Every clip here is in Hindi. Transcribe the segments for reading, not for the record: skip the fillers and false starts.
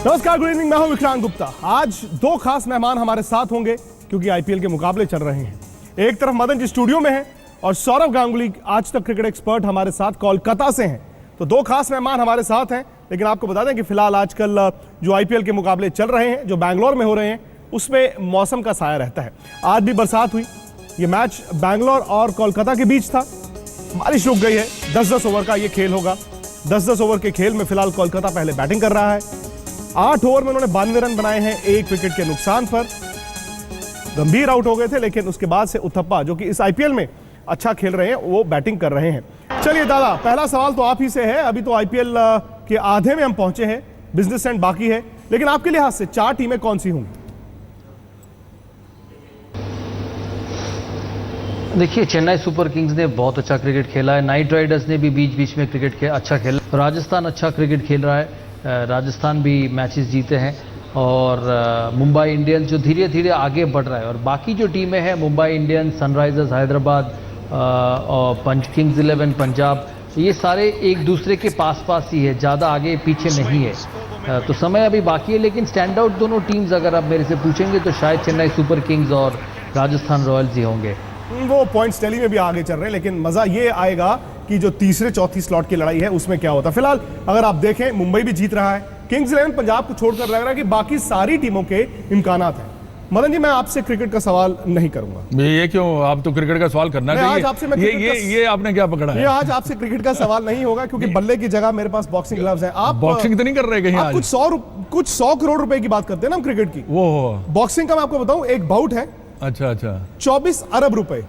नमस्कार, गुड इवनिंग। मैं हूं विक्रांत गुप्ता। आज दो खास मेहमान हमारे साथ होंगे क्योंकि आईपीएल के मुकाबले चल रहे हैं। एक तरफ मदन जी स्टूडियो में हैं और सौरव गांगुली आज तक क्रिकेट एक्सपर्ट हमारे साथ कोलकाता से हैं। तो दो खास मेहमान हमारे साथ हैं, लेकिन आपको बता दें कि फिलहाल आजकल जो आईपीएल के मुकाबले चल रहे हैं, जो बैंगलोर में हो रहे हैं, उसमें मौसम का साया रहता है। आज भी बरसात हुई। ये मैच बैंगलोर और कोलकाता के बीच था। बारिश रुक गई है। 10-10 ओवर का ये खेल होगा। 10-10 ओवर के खेल में फिलहाल कोलकाता पहले बैटिंग कर रहा है। 8 ओवर में उन्होंने 92 रन बनाए हैं, 1 विकेट के नुकसान पर। गंभीर आउट हो गए थे, लेकिन उसके बाद से उथप्पा, जो कि इस आईपीएल में अच्छा खेल रहे हैं, वो बैटिंग कर रहे हैं। चलिए दादा, पहला सवाल तो आप ही से है। अभी तो आईपीएल के आधे में हम पहुंचे हैं, बिजनेस एंड बाकी है, लेकिन आपके लिहाज से 4 टीमें कौन सी होंगी? देखिए, चेन्नई सुपर किंग्स ने बहुत अच्छा क्रिकेट खेला है। नाइट राइडर्स ने भी बीच बीच में क्रिकेट अच्छा खेला। राजस्थान अच्छा क्रिकेट खेल रहा है। राजस्थान भी मैचेस जीते हैं। और मुंबई इंडियंस जो धीरे धीरे आगे बढ़ रहा है। और बाकी जो टीमें हैं, मुंबई इंडियंस, सनराइजर्स हैदराबाद और किंग्स 11 पंजाब, ये सारे एक दूसरे के पास पास ही है, ज़्यादा आगे पीछे नहीं है। तो समय अभी बाकी है, लेकिन स्टैंड आउट दोनों टीम्स अगर आप मेरे से पूछेंगे तो शायद चेन्नई सुपर किंग्स और राजस्थान रॉयल्स ही होंगे। वो पॉइंट्स टैली में भी आगे चल रहे हैं, लेकिन मजा ये आएगा कि जो तीसरे चौथी स्लॉट की लड़ाई है उसमें क्या होता है। फिलहाल अगर आप देखें, मुंबई भी जीत रहा है। किंग्स 11 पंजाब को छोड़कर लग रहा है कि बाकी सारी टीमों के इम्कानात हैं। मदन जी, मैं आपसे क्रिकेट का सवाल नहीं करूंगा। ये क्यों? आप तो क्रिकेट का सवाल करना चाहिए। आज आपसे मैं ये आपने क्या पकड़ा है? ये आज आपसे क्रिकेट का सवाल नहीं होगा, क्योंकि बल्ले की जगह मेरे पास बॉक्सिंग ग्लव्स हैं। आप बॉक्सिंग तो नहीं कर रहे कहीं आज? कुछ 100 करोड़ रुपए की बात करते हैं ना हम क्रिकेट की। वो बॉक्सिंग का मैं आपको बताऊं, एक बाउट है। अच्छा 24 अरब रुपए,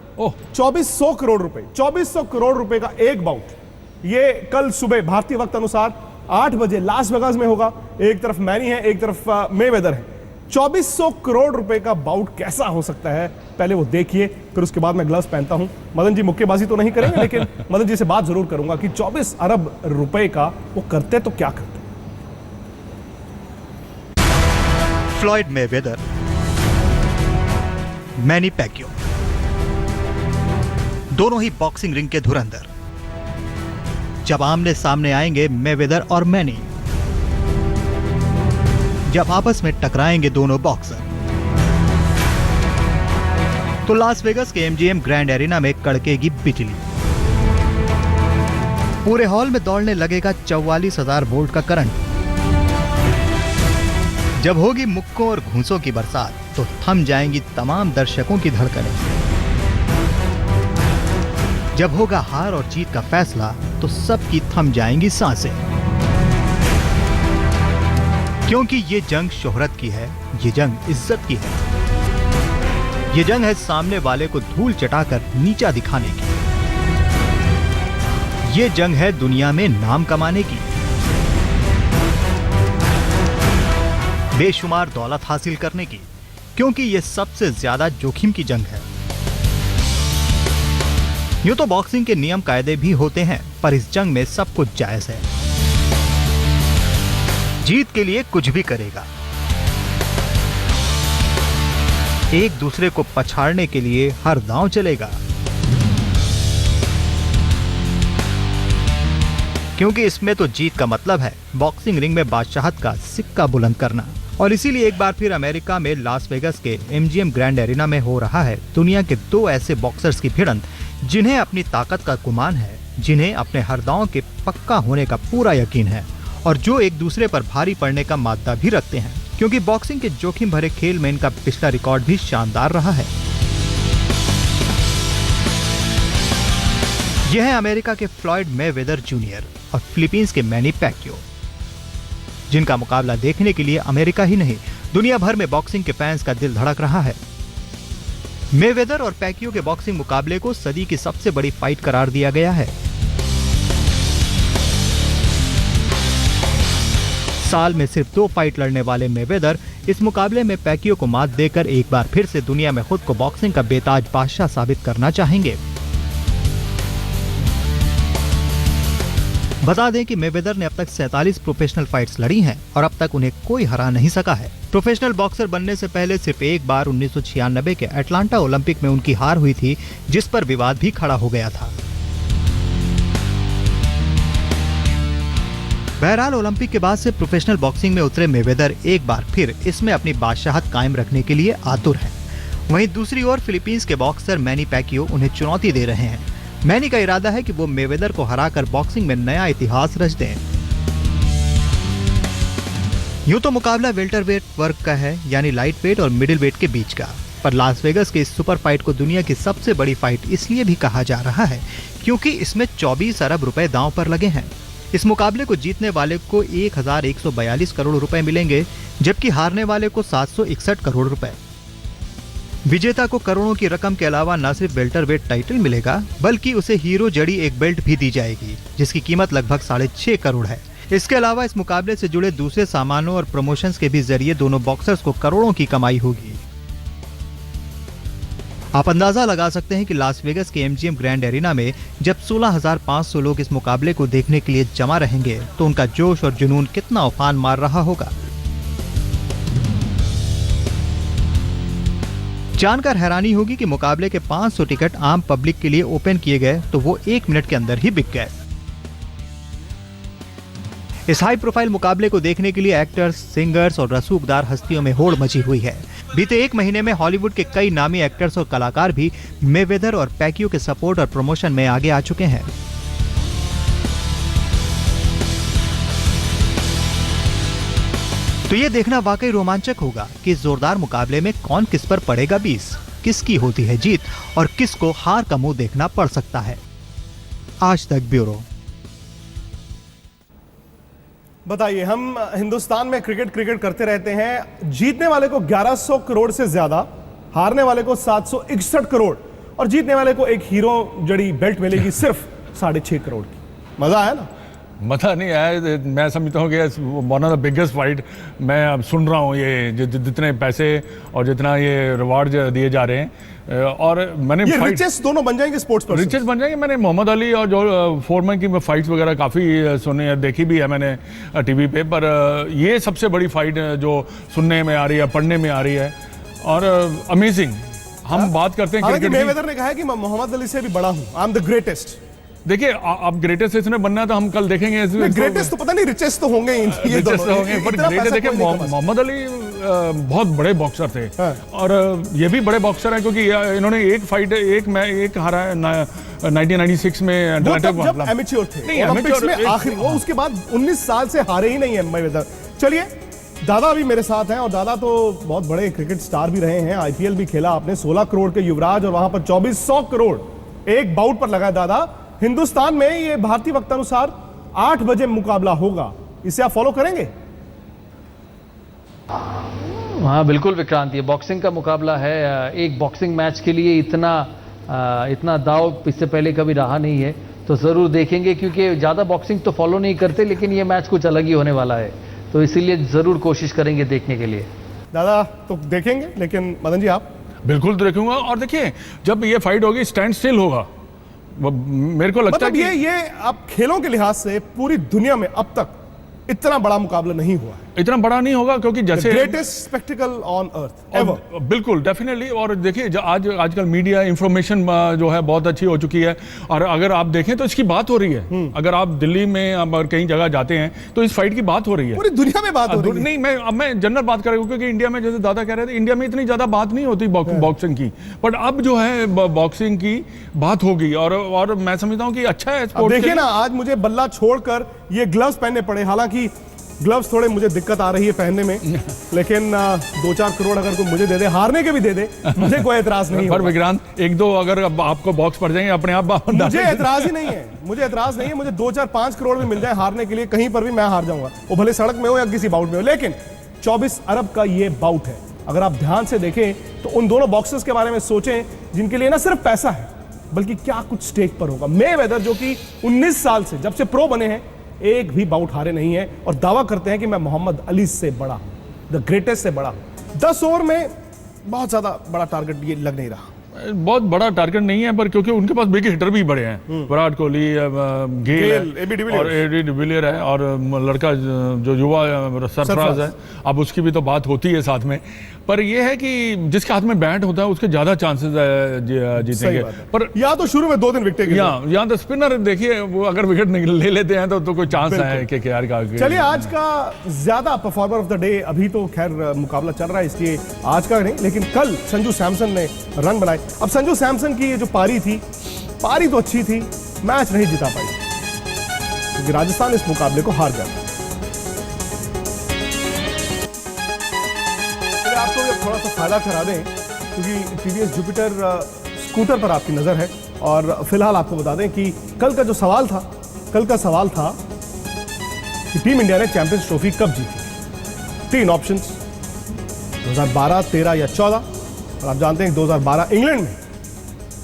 2400 करोड़ रुपए, 2400 करोड़ रुपए का एक बाउट। ये कल सुबह भारतीय वक्त अनुसार 8 बजे लास वेगास में होगा। एक तरफ मैनी है, एक तरफ मेवेदर है। 2400 करोड़ रुपए का बाउट कैसा हो सकता है, पहले वो देखिए, फिर उसके बाद मैं ग्लव्स पहनता हूं। मदन जी मुक्केबाजी तो नहीं करेंगे, लेकिन मदन जी से बात जरूर करूंगा कि 24 अरब रुपए का वो करते तो क्या करते। फ्लॉयड मेवेदर, मैनी पैक्यो, दोनों ही बॉक्सिंग रिंग के धुरंधर। जब आमने सामने आएंगे मेवेदर और मैनी, जब आपस में टकराएंगे दोनों बॉक्सर, तो लास वेगास के एमजीएम ग्रैंड एरिना में कड़केगी बिजली। पूरे हॉल में दौड़ने लगेगा 44,000 वोल्ट का करंट। जब होगी मुक्कों और घूंसों की बरसात, तो थम जाएंगी तमाम दर्शकों की धड़कनें। जब होगा हार और जीत का फैसला, तो सबकी थम जाएंगी सांसें। क्योंकि ये जंग शोहरत की है, ये जंग इज्जत की है, ये जंग है सामने वाले को धूल चटाकर नीचा दिखाने की, ये जंग है दुनिया में नाम कमाने की, बेशुमार दौलत हासिल करने की, क्योंकि ये सबसे ज्यादा जोखिम की जंग है। यूं तो बॉक्सिंग के नियम कायदे भी होते हैं, पर इस जंग में सब कुछ जायज है। जीत के लिए कुछ भी करेगा, एक दूसरे को पछाड़ने के लिए हर दांव चलेगा, क्योंकि इसमें तो जीत का मतलब है बॉक्सिंग रिंग में बादशाहत का सिक्का बुलंद करना। और इसीलिए एक बार फिर अमेरिका में लास वेगास के एमजीएम ग्रैंड एरिना में हो रहा है दुनिया के 2 ऐसे बॉक्सर्स की भिड़ंत, जिन्हें अपनी ताकत का गुमान है, जिन्हें अपने हर दांव के पक्का होने का पूरा यकीन है, और जो एक दूसरे पर भारी पड़ने का मादा भी रखते हैं, क्योंकि बॉक्सिंग के जोखिम भरे खेल में इनका पिछला रिकॉर्ड भी शानदार रहा है। यह है अमेरिका के फ्लॉयड मेवेदर जूनियर और फिलीपींस के मैनी पैक्यो, जिनका मुकाबला देखने के लिए अमेरिका ही नहीं, दुनिया भर में बॉक्सिंग के फैंस का दिल धड़क रहा है। मेवेदर और पैक्यो के बॉक्सिंग मुकाबले को सदी की सबसे बड़ी फाइट करार दिया गया है। साल में सिर्फ 2 फाइट लड़ने वाले मेवेदर इस मुकाबले में पैक्यो को मात देकर एक बार फिर से दुनिया में खुद को बॉक्सिंग का बेताज बादशाह साबित करना चाहेंगे। बता दें कि मेवेदर ने अब तक 47 प्रोफेशनल फाइट्स लड़ी हैं और अब तक उन्हें कोई हरा नहीं सका है। प्रोफेशनल बॉक्सर बनने से पहले सिर्फ एक बार 1996 के अटलांटा ओलंपिक में उनकी हार हुई थी, जिस पर विवाद भी खड़ा हो गया था। बहरहाल ओलंपिक के बाद से प्रोफेशनल बॉक्सिंग में उतरे मेवेदर एक बार फिर इसमें अपनी बादशाहत कायम रखने के लिए आतुर हैं। वहीं दूसरी ओर फिलीपींस के बॉक्सर मैनी पैक्वियो उन्हें चुनौती दे रहे हैं। मैनी का इरादा है कि वो मेवेदर को हराकर बॉक्सिंग में नया इतिहास रच दें। यूं तो मुकाबला वेल्टरवेट वर्ग का है, यानी लाइट वेट और मिडिल वेट के बीच का, पर लास वेगस के इस सुपर फाइट को दुनिया की सबसे बड़ी फाइट इसलिए भी कहा जा रहा है क्योंकि इसमें 24 अरब रुपए दांव पर लगे हैं। इस मुकाबले को जीतने वाले को 1142 करोड़ रुपए मिलेंगे, जबकि हारने वाले को 761 करोड़ रुपए। विजेता को करोड़ों की रकम के अलावा न सिर्फ वेल्टरवेट टाइटल मिलेगा, बल्कि उसे हीरो जड़ी एक बेल्ट भी दी जाएगी, जिसकी कीमत लगभग 6.5 करोड़ है। इसके अलावा इस मुकाबले से जुड़े दूसरे सामानों और प्रमोशंस के भी जरिए दोनों बॉक्सर्स को करोड़ों की कमाई होगी। आप अंदाजा लगा सकते हैं कि लास वेगस के एमजीएम ग्रैंड एरिना में जब 16,500 लोग इस मुकाबले को देखने के लिए जमा रहेंगे तो उनका जोश और जुनून कितना उफान मार रहा होगा। जानकर हैरानी होगी कि मुकाबले के 500 टिकट आम पब्लिक के लिए ओपन किए गए तो वो 1 मिनट के अंदर ही बिक गए। इस हाई प्रोफाइल मुकाबले को देखने के लिए एक्टर्स, सिंगर्स और रसूखदार हस्तियों में होड़ मची हुई है। बीते 1 महीने में हॉलीवुड के कई नामी एक्टर्स और कलाकार भी मेवेदर और पैक्वियो के सपोर्ट और प्रमोशन में आगे आ चुके हैं। तो ये देखना वाकई रोमांचक होगा कि इस जोरदार मुकाबले में कौन किस पर पड़ेगा 20, किसकी होती है जीत और किसको हार का मुंह देखना पड़ सकता है। आज तक ब्यूरो। बताइए, हम हिंदुस्तान में क्रिकेट करते रहते हैं। जीतने वाले को 1100 करोड़ से ज्यादा, हारने वाले को 761 करोड़ और जीतने वाले को एक हीरो जड़ी बेल्ट मिलेगी सिर्फ 6.5 करोड़ की। मजा आया ना? मजा नहीं आया। मैं समझता हूँ कि one of the biggest fight मैं अब सुन रहा हूँ, ये जितने पैसे और जितना ये रिवार्ड दिए जा रहे हैं, और मैंने ये रिचेस्ट दोनों बन जाएंगे स्पोर्ट्स पर्सन। रिचेस्ट बन जाएंगे। मैंने मोहम्मद अली और जो फोरमैन की फाइट्स वगैरह काफ़ी सुनी है, देखी भी है मैंने टीवी पे, पर ये सबसे बड़ी फाइट जो सुनने में आ रही है, पढ़ने में आ रही है और अमेजिंग। हम बात करते हैं हालांकि मेवेदर ने कहा है कि मैं मोहम्मद अली से भी बड़ा हूँ, आई एम द ग्रेटेस्ट। देखिए, आप ग्रेटेस्ट इसने बनना है तो हम कल देखेंगे। ग्रेटेस्ट तो पता नहीं, रिचेस्ट तो होंगे ही, ये दोनों होंगे, पर ग्रेटेस्ट देखिए, मोहम्मद अली बहुत बड़े बॉक्सर थे। हाँ। और ये भी बड़े बॉक्सर हैं क्योंकि इन्होंने एक हारा है 1996 में जब एमेच्योर थे ओलंपिक्स में आखिरी, वो उसके बाद 19 साल से हारे ही नहीं है मेवेदर। चलिए, दादा भी मेरे साथ हैं और दादा तो बहुत बड़े क्रिकेट स्टार भी रहे हैं। आईपीएल भी खेला आपने, 16 करोड़ के युवराज और वहां पर 2400 करोड़ एक बाउट पर लगा। दादा, हिंदुस्तान में ये भारतीय वक्त अनुसार 8 बजे मुकाबला होगा, इसे आप फॉलो करेंगे? हाँ बिल्कुल विक्रांत, ये बॉक्सिंग का मुकाबला है। एक बॉक्सिंग मैच के लिए इतना दाव इससे पहले कभी रहा नहीं है, तो ज़रूर देखेंगे क्योंकि ज़्यादा बॉक्सिंग तो फॉलो नहीं करते, लेकिन ये मैच कुछ अलग ही होने वाला है, तो इसीलिए ज़रूर कोशिश करेंगे देखने के लिए। दादा तो देखेंगे, लेकिन मदन जी आप? बिल्कुल देखूंगा। और देखिए, जब ये फाइट होगी स्टैंड स्टिल होगा। मेरे को लगता है कि ये अब खेलों के लिहाज से पूरी दुनिया में अब तक इतना बड़ा मुकाबला नहीं हुआ है। इतना बड़ा नहीं होगा क्योंकि जैसे greatest spectacled on earth ever. बिल्कुल, डेफिनेटली। और देखिए, आजकल मीडिया इंफॉर्मेशन जो है बहुत अच्छी हो चुकी है, और अगर आप देखें तो इसकी बात हो रही है। अगर आप दिल्ली में और कहीं जगह जाते हैं तो इस फाइट की बात हो रही है, पूरी दुनिया में बात हो रही है। नहीं, मैं जनरल बात कर रहा हूँ क्योंकि इंडिया में, जैसे दादा कह रहे थे, इंडिया में इतनी ज्यादा बात नहीं होती बॉक्सिंग की, बट अब जो है बॉक्सिंग की बात होगी और मैं समझता हूँ कि अच्छा है स्पोर्ट। देखिए ना, आज मुझे बल्ला छोड़कर ये ग्लव्स पहनने पड़े, हालांकि ग्लव्स थोड़े मुझे दिक्कत आ रही है पहनने में, लेकिन 2-4 करोड़ अगर कोई मुझे दे दे, हारने के भी दे दे, मुझे कोई एतराज नहीं है। पर विक्रांत, 1-2 अगर आपको बॉक्स पड़ जाएंगे अपने आप, मुझे एतराज ही नहीं है। मुझे 2-4-5 करोड़ भी मिल जाए हारने के लिए, कहीं पर भी मैं हार जाऊंगा, वो भले सड़क में हो या किसी बाउट में हो। लेकिन 24 अरब का ये बाउट है। अगर आप ध्यान से देखें तो उन दोनों बॉक्सर्स के बारे में सोचें जिनके लिए ना सिर्फ पैसा है, बल्कि क्या कुछ स्टेक पर होगा। मेवेदर जो कि 19 साल से, जब से प्रो बने हैं, एक भी बाउट हारे नहीं है और दावा करते हैं कि मैं मोहम्मद अली से बड़ा हूं, द ग्रेटेस्ट से बड़ा हूं। 10 ओवर में बहुत ज्यादा बड़ा टारगेट ये लग नहीं रहा। बहुत बड़ा टारगेट नहीं है, पर क्योंकि उनके पास बिग हिटर भी बड़े हैं, विराट कोहली, गेल और एबी डिविलियर है, और लड़का जो युवा सरफराज है, अब उसकी भी तो बात होती है साथ में। पर ये है कि जिसके हाथ में बैट होता है उसके ज्यादा चांसेस जीतने सही के। बात है। पर या तो शुरू में 2 दिन विकेट यहाँ तो स्पिनर देखिए, वो अगर विकेट ले लेते हैं तो कोई चांस है केकेआर का। चलिए, आज का ज्यादा परफॉर्मर ऑफ द डे, अभी तो खैर मुकाबला चल रहा है इसलिए आज का नहीं, लेकिन कल संजू सैमसन ने रन बनाए। अब संजू सैमसन की ये जो पारी थी, पारी तो अच्छी थी, मैच नहीं जिता पाई क्योंकि राजस्थान इस मुकाबले को हार गया। आपको ये थोड़ा सा फायदा करा दें क्योंकि टीवीएस जुपिटर स्कूटर पर आपकी नजर है, और फिलहाल आपको बता दें कि कल का सवाल था कि टीम इंडिया ने चैंपियंस ट्रॉफी कब जीती। 3 ऑप्शंस, 2012, 13 या 14। और आप जानते हैं 2012 इंग्लैंड में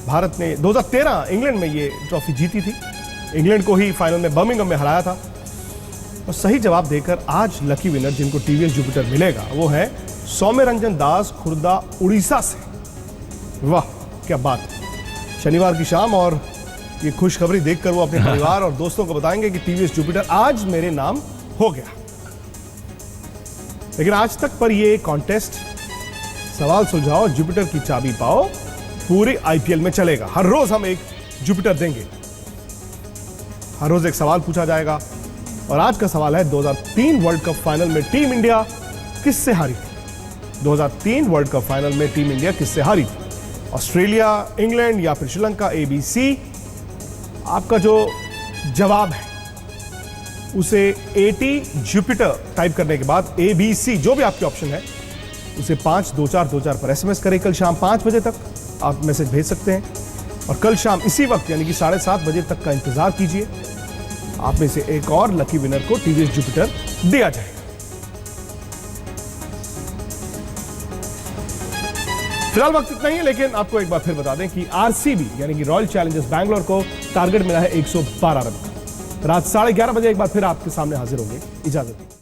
भारत ने, 2013 इंग्लैंड में ये ट्रॉफी जीती थी, इंग्लैंड को ही फाइनल में बर्मिंघम में हराया था। और सही जवाब देकर आज लकी विनर जिनको टीवीएस जुपिटर मिलेगा वो है सौम्यरंजन दास, खुर्दा, उड़ीसा से। वाह क्या बात है। शनिवार की शाम और ये खुशखबरी देखकर वो अपने परिवार और दोस्तों को बताएंगे कि टीवीएस जुपिटर आज मेरे नाम हो गया। लेकिन आज तक पर ये कॉन्टेस्ट सवाल सुलझाओ जुपिटर की चाबी पाओ पूरे आईपीएल में चलेगा। हर रोज हम एक जुपिटर देंगे, हर रोज एक सवाल पूछा जाएगा। और आज का सवाल है 2003 वर्ल्ड कप फाइनल में टीम इंडिया किससे हारी थी। 2003 वर्ल्ड कप फाइनल में टीम इंडिया किससे हारी थी, ऑस्ट्रेलिया, इंग्लैंड या फिर श्रीलंका। ABC आपका जो जवाब है उसे 80 जुपिटर टाइप करने के बाद ABC जो भी आपके ऑप्शन है उसे 524224 पर SMS करें। कल शाम 5 बजे तक आप मैसेज भेज सकते हैं और कल शाम इसी वक्त यानी कि 7:30 बजे तक का इंतजार कीजिए। आप में से एक और लकी विनर को टीवीएस जुपिटर दिया जाएगा। फिलहाल वक्त इतना ही है, लेकिन आपको एक बार फिर बता दें कि RCB यानी कि रॉयल चैलेंजर्स बैंगलोर को टारगेट मिला है 112 रन का। रात 11:30 बजे एक बार फिर आपके सामने हाजिर होंगे। इजाजत।